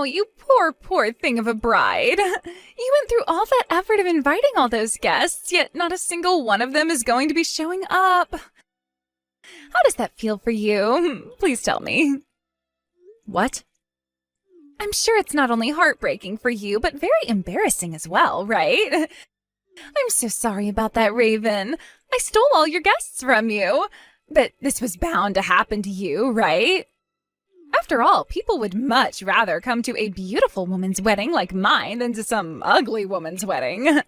you poor, poor thing of a bride. You went through all that effort of inviting all those guests, yet not a single one of them is going to be showing up. How does that feel for you? Please tell me. What? I'm sure it's not only heartbreaking for you, but very embarrassing as well, right? I'm so sorry about that, Raven. I stole all your guests from you. But this was bound to happen to you, right? After all, people would much rather come to a beautiful woman's wedding like mine than to some ugly woman's wedding.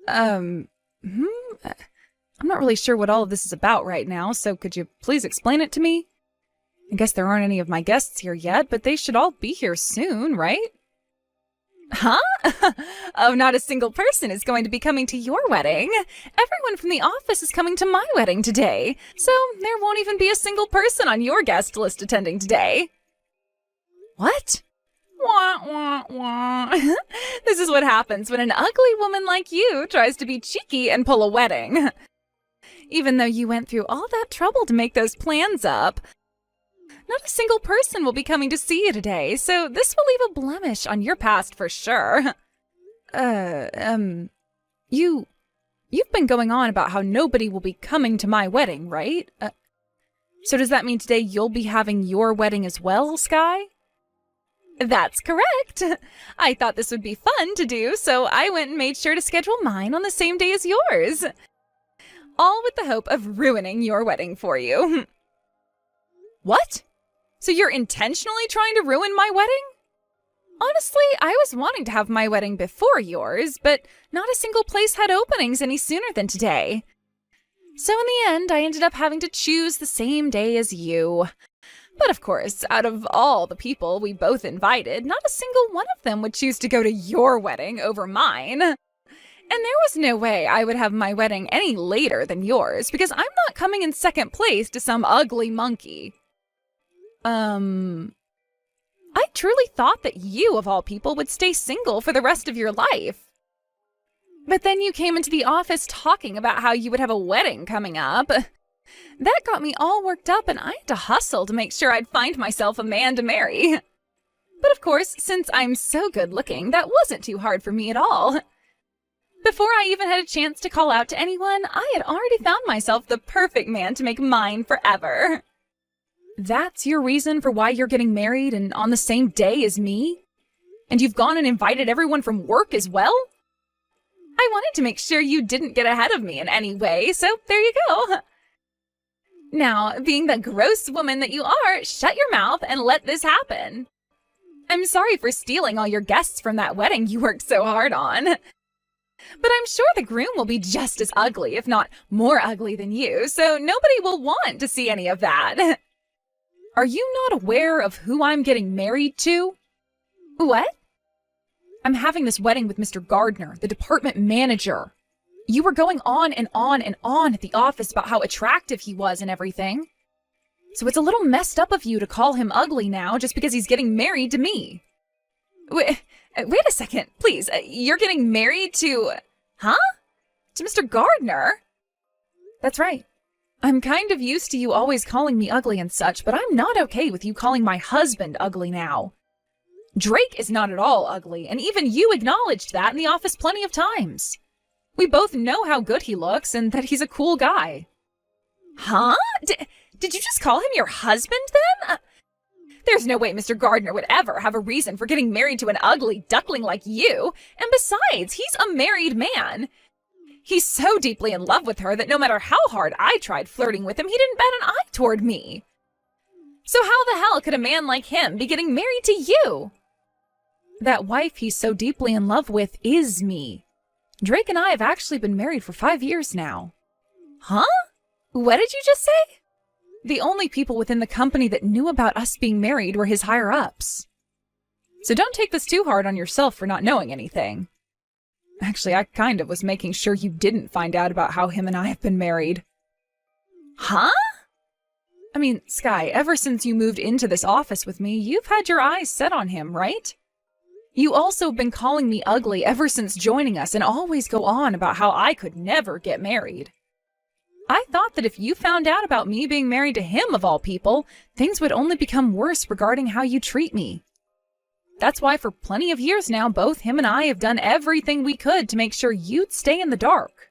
I'm not really sure what all of this is about right now, so could you please explain it to me? I guess there aren't any of my guests here yet, but they should all be here soon, right? Huh? Oh, not a single person is going to be coming to your wedding. Everyone from the office is coming to my wedding today, so there won't even be a single person on your guest list attending today. What? Wah, wah, wah. This is what happens when an ugly woman like you tries to be cheeky and pull a wedding. Even though you went through all that trouble to make those plans up, not a single person will be coming to see you today, so this will leave a blemish on your past for sure. You've been going on about how nobody will be coming to my wedding, right? So does that mean today you'll be having your wedding as well, Sky? That's correct. I thought this would be fun to do, so I went and made sure to schedule mine on the same day as yours. All with the hope of ruining your wedding for you. What? So you're intentionally trying to ruin my wedding? Honestly, I was wanting to have my wedding before yours, but not a single place had openings any sooner than today. So in the end, I ended up having to choose the same day as you. But of course, out of all the people we both invited, not a single one of them would choose to go to your wedding over mine. And there was no way I would have my wedding any later than yours, because I'm not coming in second place to some ugly monkey. I truly thought that you, of all people, would stay single for the rest of your life. But then you came into the office talking about how you would have a wedding coming up. That got me all worked up, and I had to hustle to make sure I'd find myself a man to marry. But of course, since I'm so good looking, that wasn't too hard for me at all. Before I even had a chance to call out to anyone, I had already found myself the perfect man to make mine forever. That's your reason for why you're getting married and on the same day as me? And you've gone and invited everyone from work as well? I wanted to make sure you didn't get ahead of me in any way, so there you go. Now, being the gross woman that you are, shut your mouth and let this happen. I'm sorry for stealing all your guests from that wedding you worked so hard on. But I'm sure the groom will be just as ugly, if not more ugly than you, so nobody will want to see any of that. Are you not aware of who I'm getting married to? What? I'm having this wedding with Mr. Gardner, the department manager. You were going on and on and on at the office about how attractive he was and everything. So it's a little messed up of you to call him ugly now just because he's getting married to me. Wait a second, please. You're getting married to... Huh? To Mr. Gardner? That's right. I'm kind of used to you always calling me ugly and such, but I'm not okay with you calling my husband ugly now. Drake is not at all ugly, and even you acknowledged that in the office plenty of times. We both know how good he looks and that he's a cool guy. Huh? Did you just call him your husband then? There's no way Mr. Gardner would ever have a reason for getting married to an ugly duckling like you, and besides, he's a married man. He's so deeply in love with her that no matter how hard I tried flirting with him, he didn't bat an eye toward me. So how the hell could a man like him be getting married to you? That wife he's so deeply in love with is me. Drake and I have actually been married for 5 years now. Huh? What did you just say? The only people within the company that knew about us being married were his higher-ups. So don't take this too hard on yourself for not knowing anything. Actually, I kind of was making sure you didn't find out about how him and I have been married. Huh? I mean, Sky, ever since you moved into this office with me, you've had your eyes set on him, right? You also have been calling me ugly ever since joining us and always go on about how I could never get married. I thought that if you found out about me being married to him of all people, things would only become worse regarding how you treat me. That's why for plenty of years now, both him and I have done everything we could to make sure you'd stay in the dark.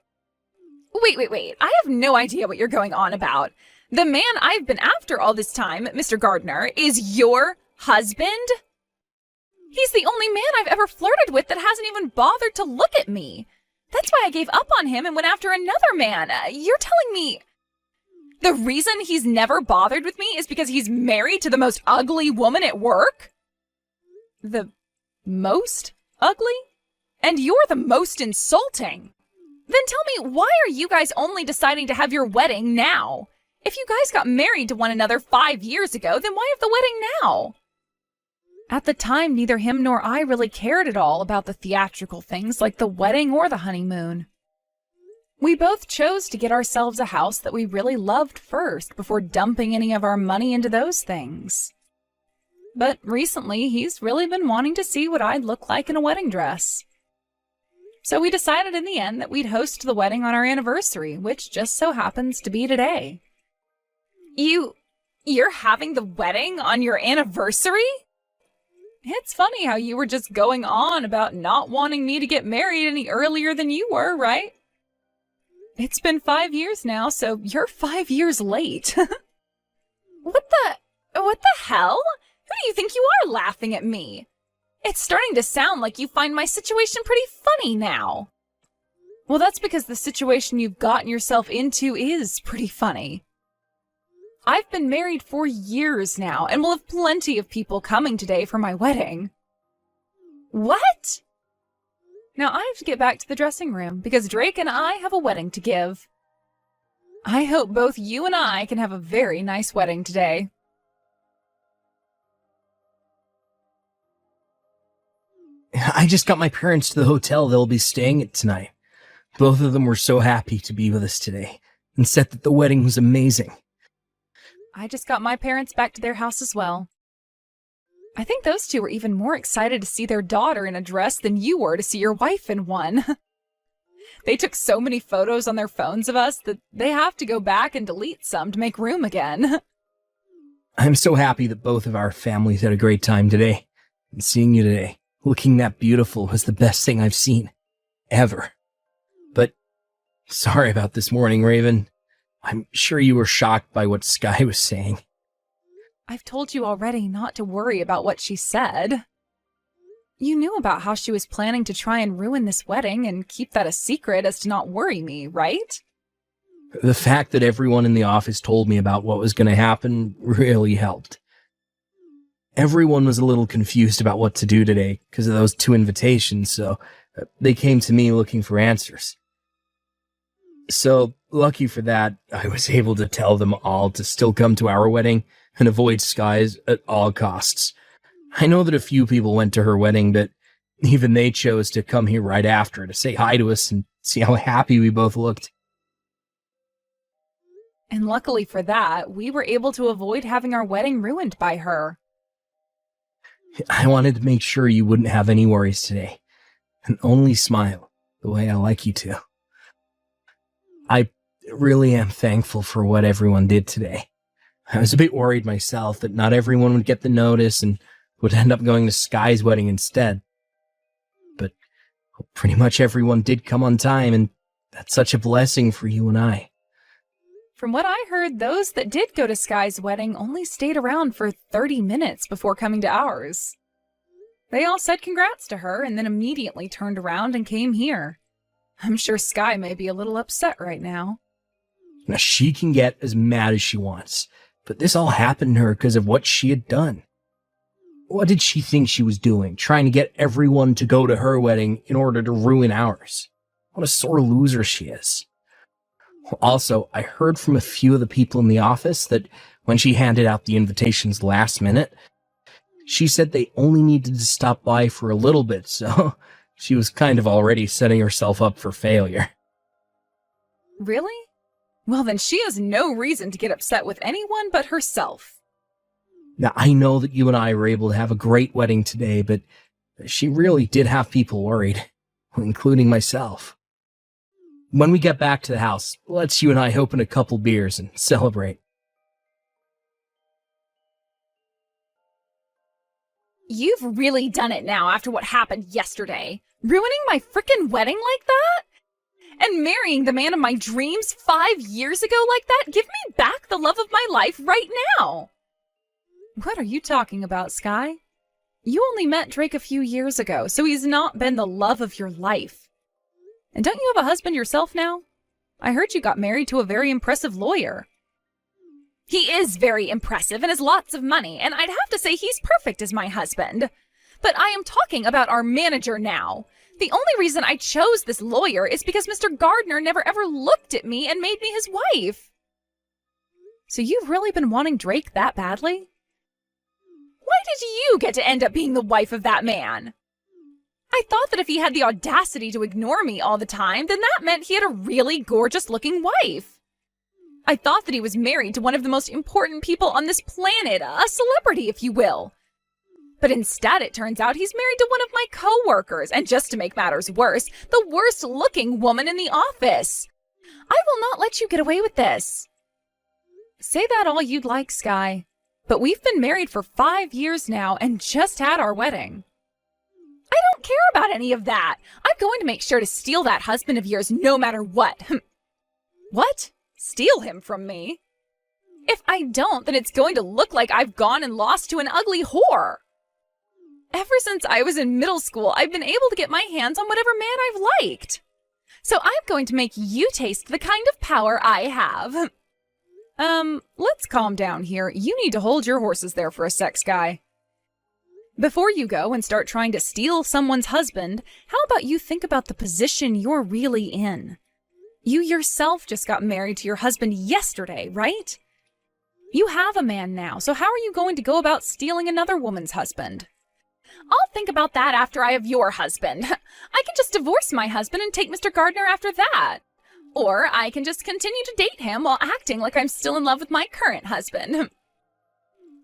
Wait. I have no idea what you're going on about. The man I've been after all this time, Mr. Gardner, is your husband? He's the only man I've ever flirted with that hasn't even bothered to look at me. That's why I gave up on him and went after another man. You're telling me the reason he's never bothered with me is because he's married to the most ugly woman at work? The most ugly? And you're the most insulting. Then tell me, why are you guys only deciding to have your wedding now? If you guys got married to one another 5 years ago, then why have the wedding now? At the time, neither him nor I really cared at all about the theatrical things like the wedding or the honeymoon. We both chose to get ourselves a house that we really loved first before dumping any of our money into those things. But recently, he's really been wanting to see what I'd look like in a wedding dress. So we decided in the end that we'd host the wedding on our anniversary, which just so happens to be today. You're having the wedding on your anniversary? It's funny how you were just going on about not wanting me to get married any earlier than you were, right? It's been 5 years now, so you're 5 years late. What the hell? Who do you think you are laughing at me? It's starting to sound like you find my situation pretty funny now. Well, that's because the situation you've gotten yourself into is pretty funny. I've been married for years now and will have plenty of people coming today for my wedding. What? Now I have to get back to the dressing room because Drake and I have a wedding to give. I hope both you and I can have a very nice wedding today. I just got my parents to the hotel they'll be staying at tonight. Both of them were so happy to be with us today and said that the wedding was amazing. I just got my parents back to their house as well. I think those two were even more excited to see their daughter in a dress than you were to see your wife in one. They took so many photos on their phones of us that they have to go back and delete some to make room again. I'm so happy that both of our families had a great time today. And seeing you today, looking that beautiful, was the best thing I've seen. Ever. But sorry about this morning, Raven. I'm sure you were shocked by what Sky was saying. I've told you already not to worry about what she said. You knew about how she was planning to try and ruin this wedding and keep that a secret as to not worry me, right? The fact that everyone in the office told me about what was going to happen really helped. Everyone was a little confused about what to do today because of those 2 invitations, so they came to me looking for answers. So, lucky for that, I was able to tell them all to still come to our wedding and avoid Sky's at all costs. I know that a few people went to her wedding, but even they chose to come here right after to say hi to us and see how happy we both looked. And luckily for that, we were able to avoid having our wedding ruined by her. I wanted to make sure you wouldn't have any worries today, and only smile the way I like you to. I really am thankful for what everyone did today. I was a bit worried myself that not everyone would get the notice and would end up going to Sky's wedding instead. But pretty much everyone did come on time, and that's such a blessing for you and I. From what I heard, those that did go to Sky's wedding only stayed around for 30 minutes before coming to ours. They all said congrats to her and then immediately turned around and came here. I'm sure Sky may be a little upset right now. Now, she can get as mad as she wants, but this all happened to her because of what she had done. What did she think she was doing, trying to get everyone to go to her wedding in order to ruin ours? What a sore loser she is. Also, I heard from a few of the people in the office that when she handed out the invitations last minute, she said they only needed to stop by for a little bit, so she was kind of already setting herself up for failure. Really? Well, then she has no reason to get upset with anyone but herself. Now, I know that you and I were able to have a great wedding today, but she really did have people worried, including myself. When we get back to the house, let's you and I open a couple beers and celebrate. You've really done it now after what happened yesterday. Ruining my frickin' wedding like that? And marrying the man of my dreams 5 years ago like that? Give me back the love of my life right now. What are you talking about, Sky? You only met Drake a few years ago, so he's not been the love of your life. And don't you have a husband yourself now? I heard you got married to a very impressive lawyer. He is very impressive and has lots of money, and I'd have to say he's perfect as my husband. But I am talking about our manager now. The only reason I chose this lawyer is because Mr. Gardner never ever looked at me and made me his wife. So you've really been wanting Drake that badly? Why did you get to end up being the wife of that man? I thought that if he had the audacity to ignore me all the time, then that meant he had a really gorgeous-looking wife. I thought that he was married to one of the most important people on this planet, a celebrity, if you will. But instead, it turns out he's married to one of my coworkers, and just to make matters worse, the worst-looking woman in the office. I will not let you get away with this. Say that all you'd like, Sky, but we've been married for 5 years now and just had our wedding. I don't care about any of that. I'm going to make sure to steal that husband of yours no matter what. What? Steal him from me? If I don't, then it's going to look like I've gone and lost to an ugly whore. Ever since I was in middle school, I've been able to get my hands on whatever man I've liked. So I'm going to make you taste the kind of power I have. Let's calm down here. You need to hold your horses there for a sec, Sky. Before you go and start trying to steal someone's husband, how about you think about the position you're really in? You yourself just got married to your husband yesterday, right? You have a man now, so how are you going to go about stealing another woman's husband? I'll think about that after I have your husband. I can just divorce my husband and take Mr. Gardner after that. Or I can just continue to date him while acting like I'm still in love with my current husband.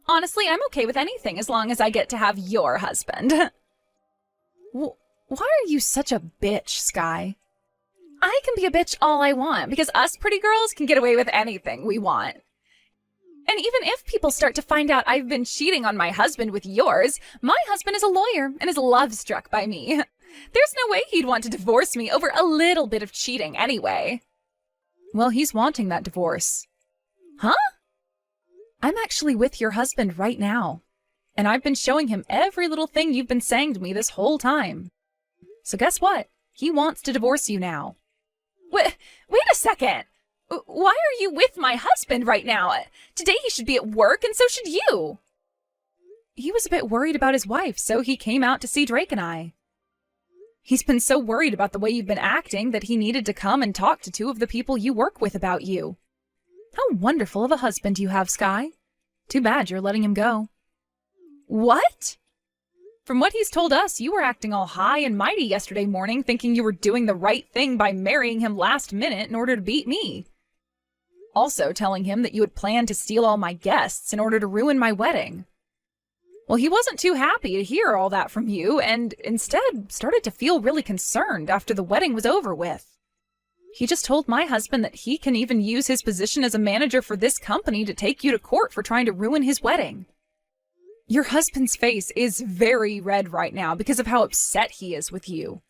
Honestly, I'm okay with anything as long as I get to have your husband. Why are you such a bitch, Sky? I can be a bitch all I want because us pretty girls can get away with anything we want. And even if people start to find out I've been cheating on my husband with yours, my husband is a lawyer and is love-struck by me. There's no way he'd want to divorce me over a little bit of cheating anyway. Well, he's wanting that divorce. Huh? I'm actually with your husband right now, and I've been showing him every little thing you've been saying to me this whole time. So guess what? He wants to divorce you now. Wait a second. Why are you with my husband right now? Today he should be at work, and so should you. He was a bit worried about his wife, so he came out to see Drake and I. He's been so worried about the way you've been acting that he needed to come and talk to 2 of the people you work with about you. How wonderful of a husband you have, Sky. Too bad you're letting him go. What? From what he's told us, you were acting all high and mighty yesterday morning, thinking you were doing the right thing by marrying him last minute in order to beat me. Also telling him that you had planned to steal all my guests in order to ruin my wedding. Well, he wasn't too happy to hear all that from you, and instead started to feel really concerned after the wedding was over with. He just told my husband that he can even use his position as a manager for this company to take you to court for trying to ruin his wedding. Your husband's face is very red right now because of how upset he is with you.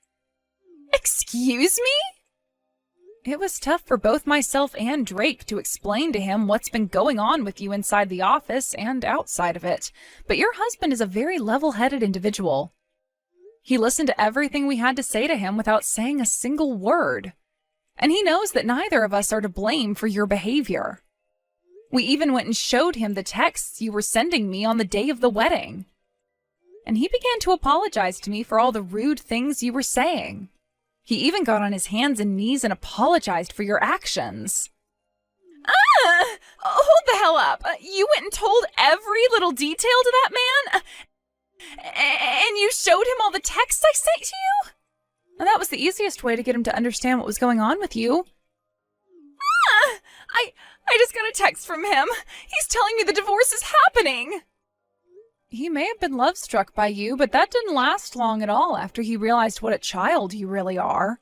Excuse me? It was tough for both myself and Drake to explain to him what's been going on with you inside the office and outside of it, but your husband is a very level-headed individual. He listened to everything we had to say to him without saying a single word. And he knows that neither of us are to blame for your behavior. We even went and showed him the texts you were sending me on the day of the wedding. And he began to apologize to me for all the rude things you were saying. He even got on his hands and knees and apologized for your actions. Hold the hell up. You went and told every little detail to that man? And you showed him all the texts I sent to you? And that was the easiest way to get him to understand what was going on with you. I just got a text from him. He's telling me the divorce is happening. He may have been love-struck by you, but that didn't last long at all after he realized what a child you really are.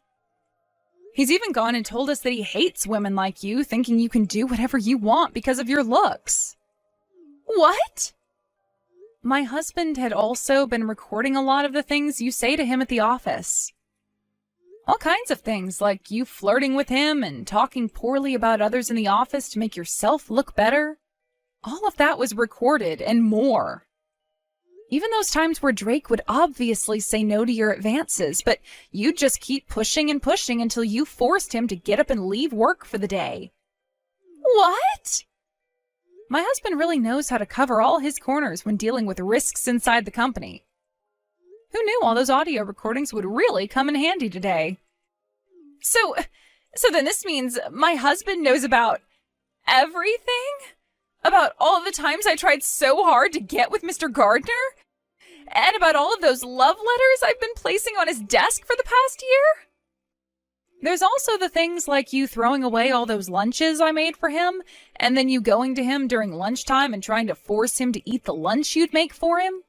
He's even gone and told us that he hates women like you, thinking you can do whatever you want because of your looks. What? my husband had also been recording a lot of the things you say to him at the office. All kinds of things, like you flirting with him and talking poorly about others in the office to make yourself look better. All of that was recorded and more. Even those times where Drake would obviously say no to your advances, but you'd just keep pushing and pushing until you forced him to get up and leave work for the day. What? My husband really knows how to cover all his corners when dealing with risks inside the company. Who knew all those audio recordings would really come in handy today? So then this means my husband knows about everything? About all of the times I tried so hard to get with Mr. Gardner? And about all of those love letters I've been placing on his desk for the past year? There's also the things like you throwing away all those lunches I made for him, and then you going to him during lunchtime and trying to force him to eat the lunch you'd make for him.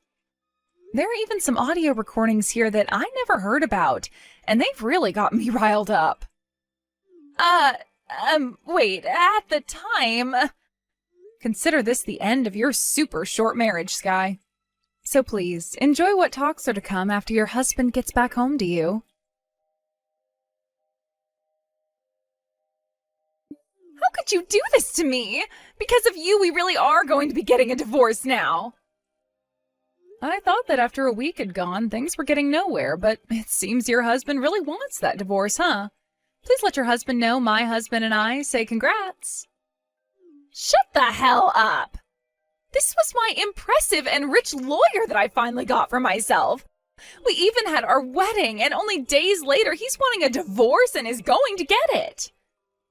There are even some audio recordings here that I never heard about, and they've really got me riled up. Wait, at the time... Consider this the end of your super short marriage, Sky. So please, enjoy what talks are to come after your husband gets back home to you. How could you do this to me? Because of you, we really are going to be getting a divorce now. I thought that after a week had gone, things were getting nowhere, but it seems your husband really wants that divorce, huh? Please let your husband know my husband and I say congrats. Shut the hell up! This was my impressive and rich lawyer that I finally got for myself. We even had our wedding, and only days later he's wanting a divorce and is going to get it.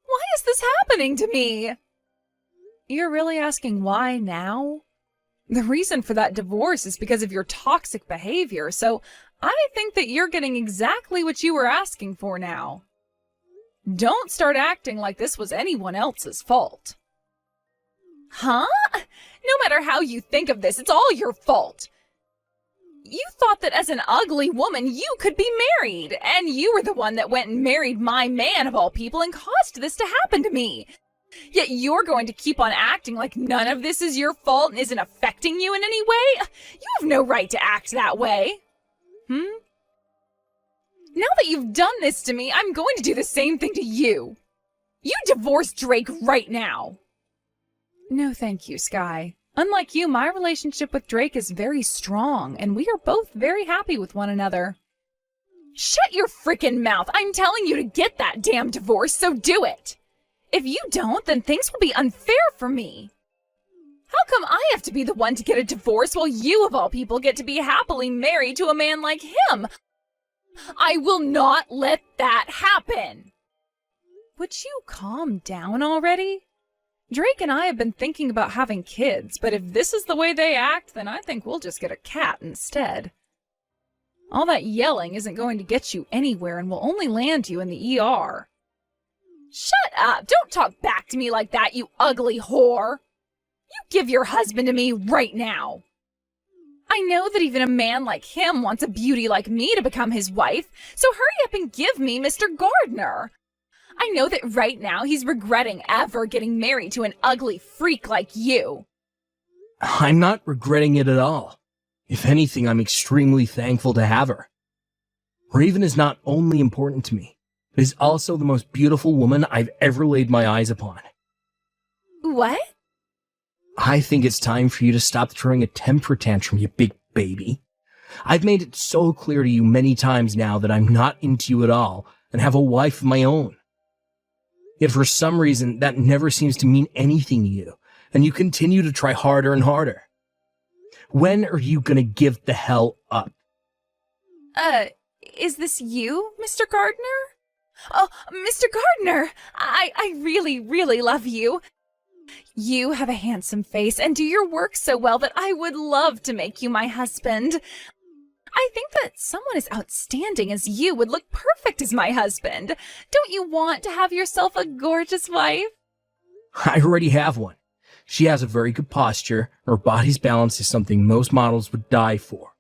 Why is this happening to me? You're really asking why now? The reason for that divorce is because of your toxic behavior, so I think that you're getting exactly what you were asking for now. Don't start acting like this was anyone else's fault. Huh? No matter how you think of this, it's all your fault. You thought that as an ugly woman, you could be married, and you were the one that went and married my man of all people and caused this to happen to me. Yet you're going to keep on acting like none of this is your fault and isn't affecting you in any way? You have no right to act that way. Now that you've done this to me, I'm going to do the same thing to you. You divorce Drake right now. No, thank you, Sky. Unlike you, my relationship with Drake is very strong, and we are both very happy with one another. Shut your frickin' mouth! I'm telling you to get that damn divorce, so do it! If you don't, then things will be unfair for me. How come I have to be the one to get a divorce while you, of all people, get to be happily married to a man like him? I will not let that happen! Would you calm down already? Drake and I have been thinking about having kids, but if this is the way they act, then I think we'll just get a cat instead. All that yelling isn't going to get you anywhere and will only land you in the ER. Shut up! Don't talk back to me like that, you ugly whore! You give your husband to me right now! I know that even a man like him wants a beauty like me to become his wife, so hurry up and give me Mr. Gardner! I know that right now he's regretting ever getting married to an ugly freak like you. I'm not regretting it at all. If anything, I'm extremely thankful to have her. Raven is not only important to me, but is also the most beautiful woman I've ever laid my eyes upon. What? I think it's time for you to stop throwing a temper tantrum, you big baby. I've made it so clear to you many times now that I'm not into you at all and have a wife of my own. Yet for some reason, that never seems to mean anything to you, and you continue to try harder and harder. When are you gonna give the hell up? Is this you, Mr. Gardner? Oh, Mr. Gardner, I really, really love you. You have a handsome face and do your work so well that I would love to make you my husband. I think that someone as outstanding as you would look perfect as my husband. Don't you want to have yourself a gorgeous wife? I already have one. She has a very good posture. Her body's balance is something most models would die for.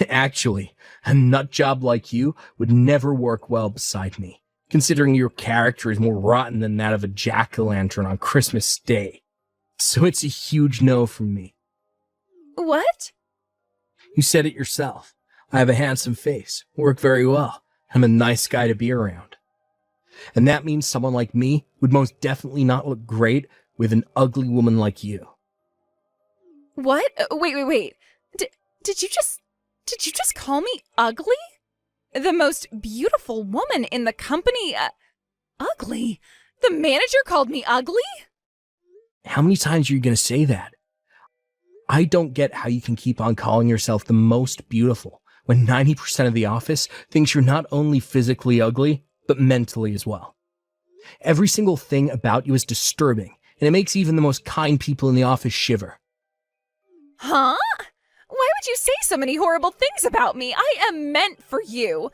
Actually, a nut job like you would never work well beside me, considering your character is more rotten than that of a jack-o'-lantern on Christmas Day. So it's a huge no from me. What? You said it yourself. I have a handsome face, work very well. I'm a nice guy to be around. And that means someone like me would most definitely not look great with an ugly woman like you. What? Wait. Did you just call me ugly? The most beautiful woman in the company, ugly? The manager called me ugly? How many times are you going to say that? I don't get how you can keep on calling yourself the most beautiful when 90% of the office thinks you're not only physically ugly, but mentally as well. Every single thing about you is disturbing, and it makes even the most kind people in the office shiver. Huh? Why would you say so many horrible things about me? I am meant for you.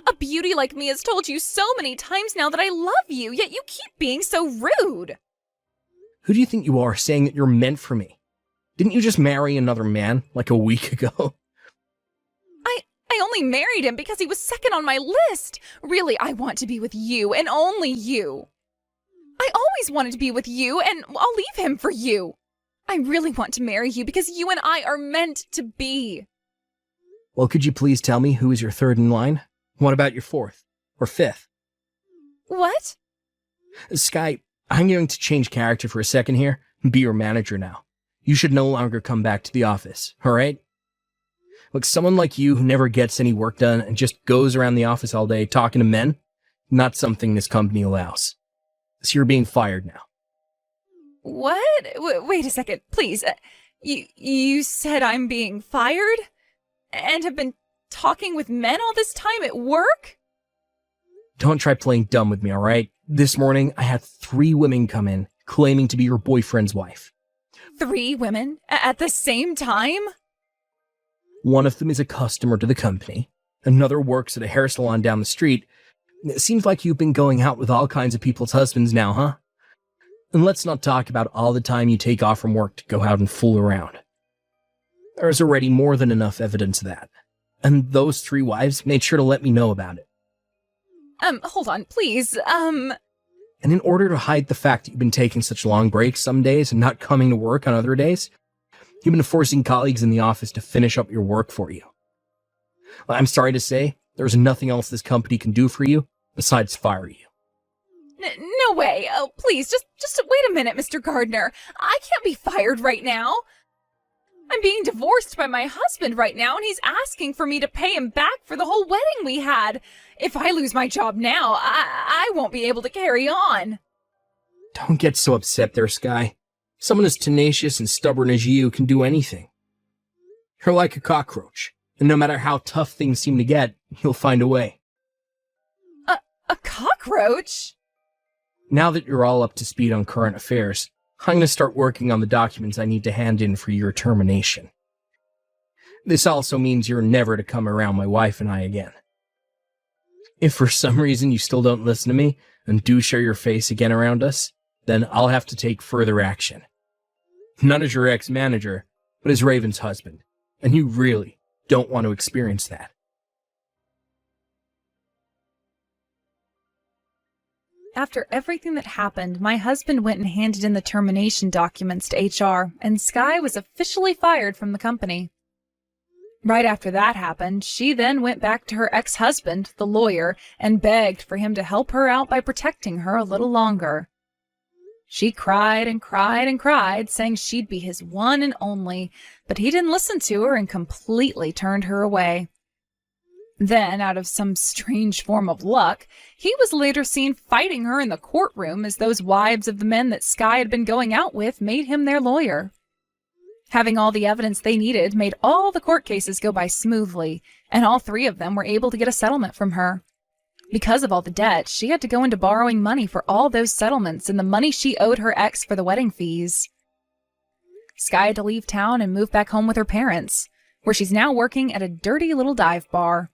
A beauty like me has told you so many times now that I love you, yet you keep being so rude. Who do you think you are saying that you're meant for me? Didn't you just marry another man like a week ago? I only married him because he was second on my list. Really, I want to be with you and only you. I always wanted to be with you, and I'll leave him for you. I really want to marry you because you and I are meant to be. Well, could you please tell me who is your third in line? What about your fourth or fifth? What? Sky, I'm going to change character for a second here and be your manager now. You should no longer come back to the office, all right? Look, someone like you who never gets any work done and just goes around the office all day talking to men, not something this company allows. So you're being fired now. What? Wait a second, please. You said I'm being fired? And have been talking with men all this time at work? Don't try playing dumb with me, all right? This morning, I had 3 women come in claiming to be your boyfriend's wife. 3 women? At the same time? One of them is a customer to the company. Another works at a hair salon down the street. It seems like you've been going out with all kinds of people's husbands now, huh? And let's not talk about all the time you take off from work to go out and fool around. There's already more than enough evidence of that. And those 3 wives made sure to let me know about it. Hold on, please, And in order to hide the fact that you've been taking such long breaks some days and not coming to work on other days, you've been forcing colleagues in the office to finish up your work for you. Well, I'm sorry to say, there's nothing else this company can do for you besides fire you. No way. Oh, please, just wait a minute, Mr. Gardner. I can't be fired right now. I'm being divorced by my husband right now, and he's asking for me to pay him back for the whole wedding we had. If I lose my job now, I won't be able to carry on. Don't get so upset there, Sky. Someone as tenacious and stubborn as you can do anything. You're like a cockroach, and no matter how tough things seem to get, you'll find a way. A cockroach? Now that you're all up to speed on current affairs, I'm going to start working on the documents I need to hand in for your termination. This also means you're never to come around my wife and I again. If for some reason you still don't listen to me and do show your face again around us, then I'll have to take further action. Not as your ex-manager, but as Raven's husband, and you really don't want to experience that. After everything that happened, my husband went and handed in the termination documents to HR, and Sky was officially fired from the company. Right after that happened, she then went back to her ex-husband, the lawyer, and begged for him to help her out by protecting her a little longer. She cried and cried and cried, saying she'd be his one and only, but he didn't listen to her and completely turned her away. Then, out of some strange form of luck, he was later seen fighting her in the courtroom as those wives of the men that Sky had been going out with made him their lawyer. Having all the evidence they needed made all the court cases go by smoothly, and all 3 of them were able to get a settlement from her. Because of all the debt, she had to go into borrowing money for all those settlements and the money she owed her ex for the wedding fees. Sky had to leave town and move back home with her parents, where she's now working at a dirty little dive bar.